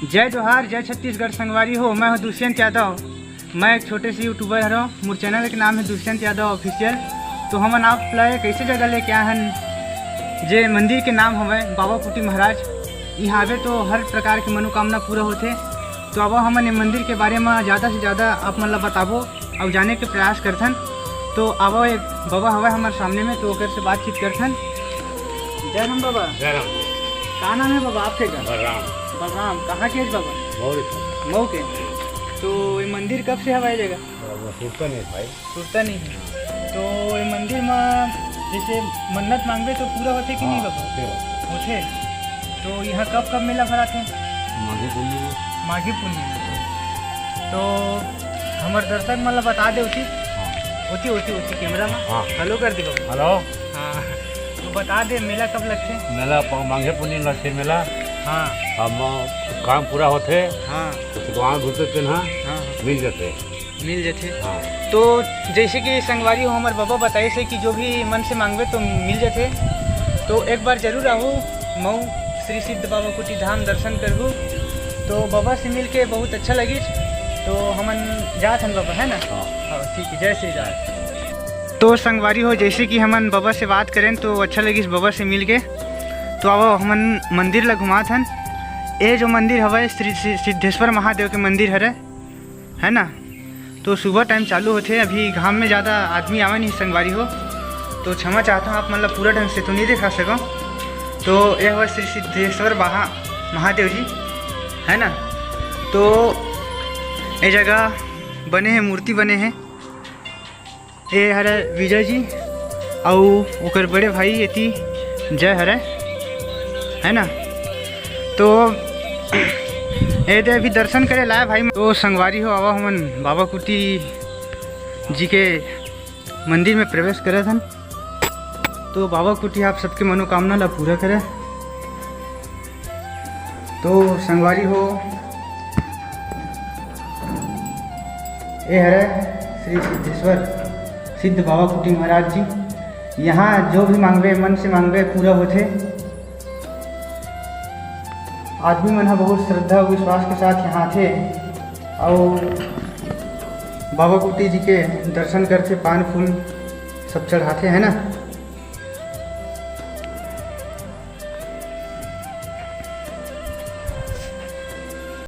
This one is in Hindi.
जय जोहार, जय छत्तीसगढ़ संगवारी हो। मैं हूँ दुष्यंत यादव। मैं एक छोटे से यूट्यूबर हूँ। मोर चैनल के नाम है दुष्यंत यादव ऑफिशियल। तो हमन आप ला कैसे जगह लेके आए हैं जे मंदिर के नाम हवे बाबा कुटी महाराज। यहाँ आवे तो हर प्रकार की मनोकामना पूरा होते। तो अब हमन मंदिर के बारे में ज़्यादा से ज़्यादा आप मन ला बताबो और जाने के प्रयास करथन। तो अब एक बाबा हवा हमारे सामने में, तो ओकर से बातचीत करथन। जय राम बाबा। जय राम। का नाम है बाबा आपके? का बलराम। बलराम। कहाँ के बाबा? मऊ के। तो ये मंदिर कब से हवा जगह? सुरता नहीं भाई, सुरता नहीं है। तो ये मंदिर में जैसे मन्नत मांगबे तो पूरा होते कि नहीं बाबा? होते। तो यहाँ कब कब मेला भरा थे? माघी पूर्णिमा। तो हमारे दर्शक मतलब बता दे होती कैमरा में हेलो कर दे बाबा। हेलो। हाँ, तो बता दे मेला कब लगते? मेला माघी पूर्णिमा लगते मेला। हाँ, हम काम पूरा होते। हाँ, तो गाँव घुसते ना, हाँ, मिल जाते। हाँ। तो जैसे कि संगवारी हो हमारे बाबा बताए से कि जो भी मन से मांगवे तो मिल जाते। तो एक बार जरूर आओ मऊ श्री सिद्ध बाबा कुटी धाम दर्शन करबू। तो बाबा से मिल के बहुत अच्छा लगी। तो हमन जात हन बाबा, है ना? हाँ ठीक है, जय श्री राम। तो संगवारी हो जैसे कि हमन बाबा से बात करें तो अच्छा लगी बाबा से मिल के। तो अब हमन मंदिर ला घुमात हन। ये जो मंदिर हवा श्री सिद्धेश्वर महादेव के मंदिर है ना। तो सुबह टाइम चालू होते। अभी घाम में ज़्यादा आदमी आवा नहीं संगवारी हो, तो क्षमा चाहता हूँ आप मतलब पूरा ढंग से तो नहीं दिखा सको। तो यह हुआ श्री सिद्धेश्वर महादेव जी, है ना। तो ये जगह बने हैं, मूर्ति बने हैं। ये हरे विजय जी और ओकर बड़े भाई यति जय हरे, है ना। तो ये दे अभी दर्शन करे लाए भाई। तो संगवारी हो आवा हमन बाबा कुटी जी के मंदिर में प्रवेश करे थे। तो बाबा कुटी आप सबके मनोकामना ला पूरा करे। तो संगवारी हो ये है श्री सिद्धेश्वर सिद्ध बाबा कुटी महाराज जी। यहाँ जो भी मांगवे मन से मांगवे पूरा होते। आदमी मन बहुत श्रद्धा और विश्वास के साथ यहाँ थे और बाबा कुटी जी के दर्शन करते, पान फूल सब चढ़ाते, है ना।